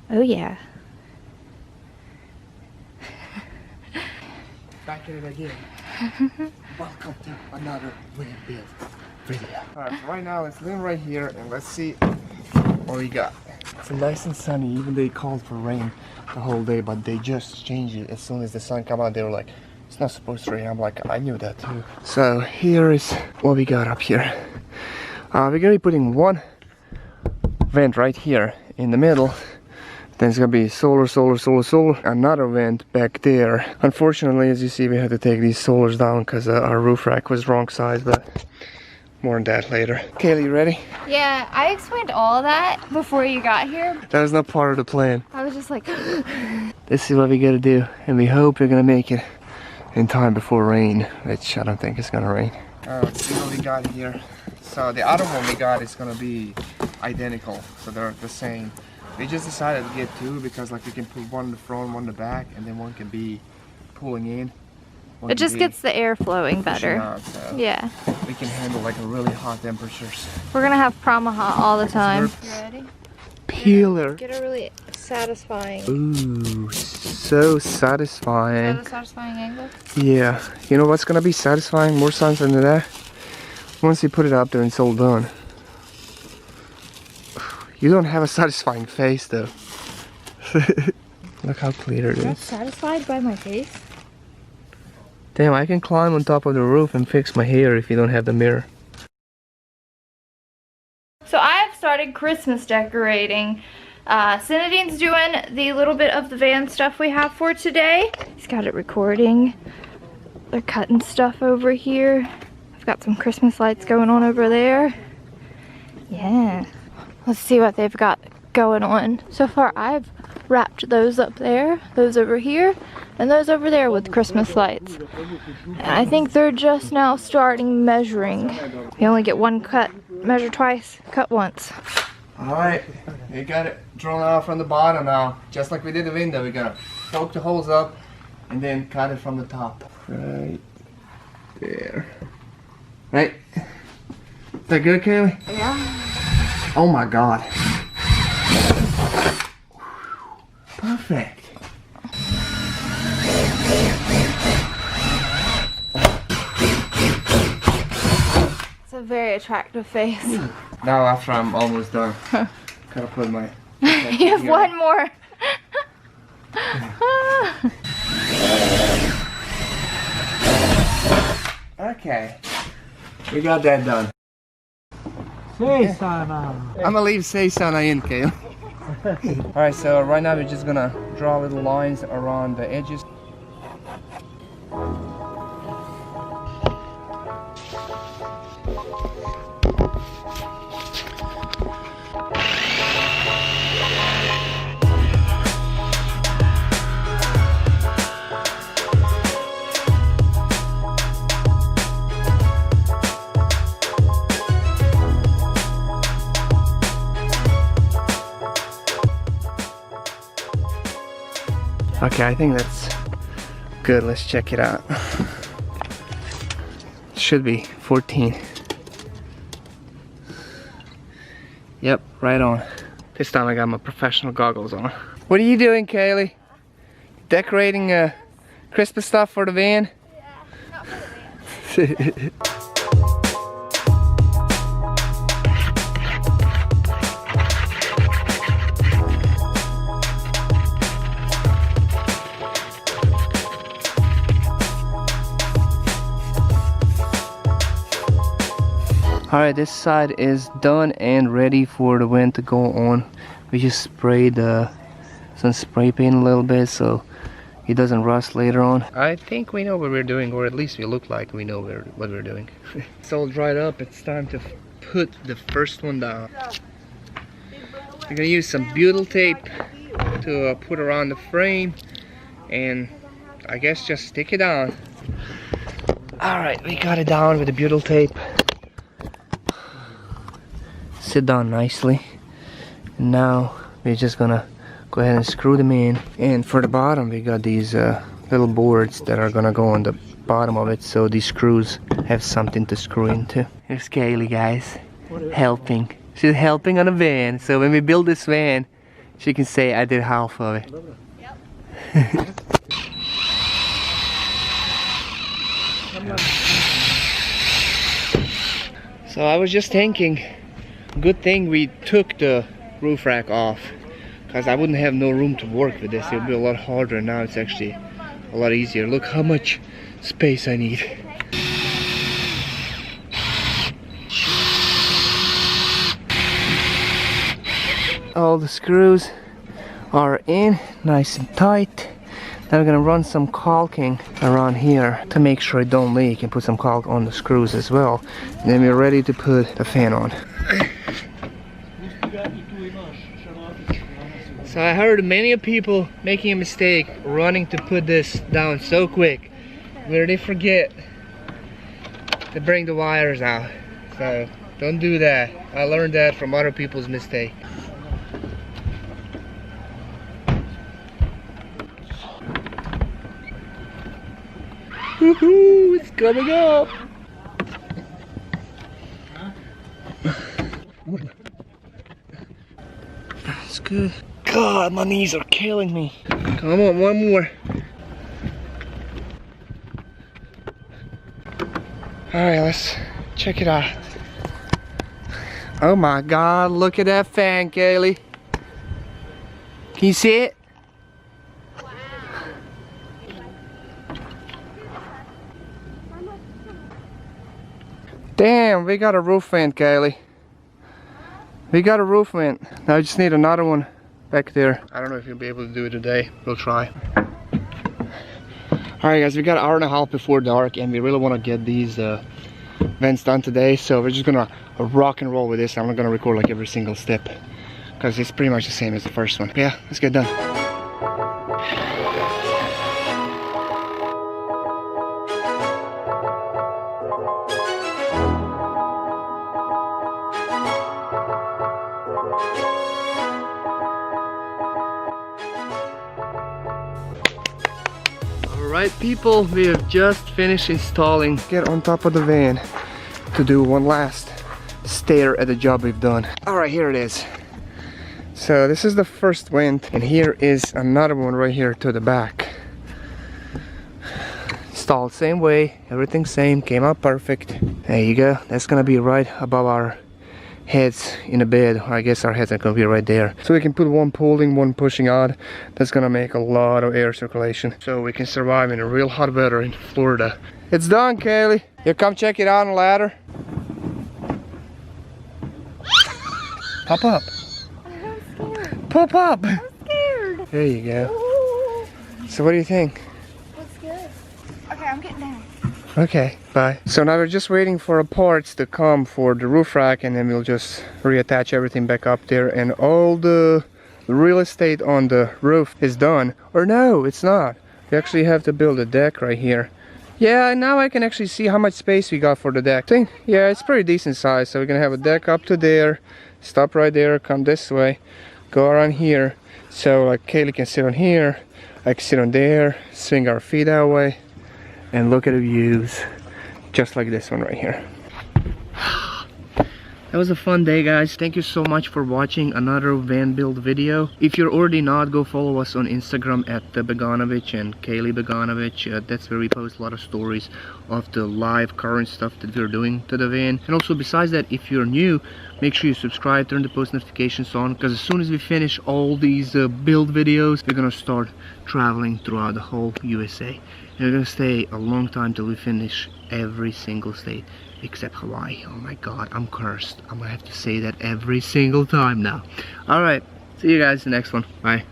Oh yeah. Back at it again. Welcome to another VanBuild video. Alright, so right now let's leave right here and let's see what we got. It's nice and sunny, even they called for rain the whole day, but they just changed it. As soon as the sun came out, they were like, it's not supposed to rain. I'm like, I knew that too. So here is what we got up here. We're gonna be putting one vent right here in the middle. Then it's gonna be solar, another vent back there. Unfortunately, as you see, we had to take these solars down because our roof rack was wrong size, but more on that later. Kaylee, you ready? Yeah, I explained all that before you got here. That was not part of the plan. I was just like, this is what we gotta do, and we hope we're gonna make it in time before rain, which I don't think it's gonna rain. Let's see what we got here. So the other one we got is gonna be identical, so they're the same. We just decided to get two because like we can put one in the front, one in the back, and then one can be pulling in. It just gets the air flowing better. Out, so yeah. We can handle like a really hot temperatures. We're gonna have Pramaha all the time. You ready? Peeler. Get a really satisfying. Ooh, so satisfying. Is that a satisfying angle? Yeah. You know what's gonna be satisfying? More satisfying than that? Once you put it up there and it's all done. You don't have a satisfying face though. Look how clear it is. You're not satisfied by my face? Damn, I can climb on top of the roof and fix my hair if you don't have the mirror. So I have started Christmas decorating. Synadine's doing the little bit of the van stuff we have for today. He's got it recording. They're cutting stuff over here. I've got some Christmas lights going on over there. Yeah. Let's see what they've got going on. So far I've wrapped those up there, those over here, and those over there with Christmas lights. And I think they're just now starting measuring. You only get one cut. Measure twice, cut once. Alright, we got it drawn out from the bottom now. Just like we did the window, we're gonna poke the holes up and then cut it from the top. Right there. Right? Is that good, Kaylee? Yeah. Oh my god. Perfect. It's a very attractive face. Now after I'm almost done, gotta put my... You have one more. Okay. We got that done. Say sana. I'm gonna leave say sana in, Kale. Alright, so right now we're just gonna draw little lines around the edges. Okay, I think that's good. Let's check it out. Should be 14. Yep, right on. This time I got my professional goggles on. What are you doing, Kaylee? Decorating Christmas stuff for the van? Yeah, not for the van. Alright, this side is done and ready for the vent to go on. We just sprayed some spray paint a little bit so it doesn't rust later on. I think we know what we're doing, or at least we look like we know what we're doing. It's all dried up. It's time to put the first one down. We're gonna use some butyl tape to put around the frame and I guess just stick it down. Alright, we got it down with the butyl tape. Sit down nicely. And now we're just gonna go ahead and screw them in. And for the bottom we got these little boards that are gonna go on the bottom of it, so these screws have something to screw into. Here's Kaylee, guys, helping. She's helping on a van. So when we build this van, She can say I did half of it. Yep. So I was just thinking, good thing we took the roof rack off, because I wouldn't have no room to work with this. It would be a lot harder. Now it's actually a lot easier. Look how much space I need. All the screws are in, nice and tight. Now we're gonna run some caulking around here to make sure it don't leak, and put some caulk on the screws as well. And then we're ready to put the fan on. So I heard many people making a mistake running to put this down so quick, where they forget to bring the wires out. So don't do that. I learned that from other people's mistake. Woohoo! It's coming up! That's good. God, my knees are killing me. Come on, one more. Alright, let's check it out. Oh my God, look at that fan, Kaylee. Can you see it? Damn, we got a roof vent, Kaylee. We got a roof vent. Now I just need another one back there. I don't know if you'll be able to do it today. We'll try. Alright guys, we got an hour and a half before dark, and we really want to get these vents done today. So we're just gonna rock and roll with this. I'm not gonna record like every single step, because it's pretty much the same as the first one. But yeah, let's get done. Alright people, we have just finished installing. Get on top of the van to do one last stare at the job we've done. Alright, here it is. So this is the first vent, and here is another one right here to the back. Installed same way, everything same, came out perfect. There you go, that's gonna be right above our heads in the bed. I guess our heads are gonna be right there, so we can put one pulling, one pushing out. That's gonna make a lot of air circulation, so we can survive in a real hot weather in Florida. It's done, Kaylee. You come check it out on the ladder. Pop up. I'm scared. Pop up. I'm scared. There you go. Ooh. So what do you think? Looks good. Okay, I'm getting down. Okay, bye. So now we're just waiting for parts to come for the roof rack, and then we'll just reattach everything back up there, and all the real estate on the roof is done. Or no, it's not. We actually have to build a deck right here. Yeah, now I can actually see how much space we got for the deck. Yeah, it's pretty decent size. So we're gonna have a deck up to there, stop right there, come this way, go around here. So like Kaylee can sit on here, I can sit on there, swing our feet that way, and look at the views, just like this one right here. That was a fun day, guys. Thank you so much for watching another VanBuild video. If you're already not, go follow us on Instagram at theBeganovich and Kaylee Beganovich. That's where we post a lot of stories of the live current stuff that we're doing to the van. And also, besides that, if you're new, make sure you subscribe, turn the post notifications on, because as soon as we finish all these build videos, we're gonna start traveling throughout the whole USA. And we're gonna stay a long time till we finish every single state except Hawaii. Oh my God, I'm cursed. I'm gonna have to say that every single time now. Alright, see you guys in the next one. Bye.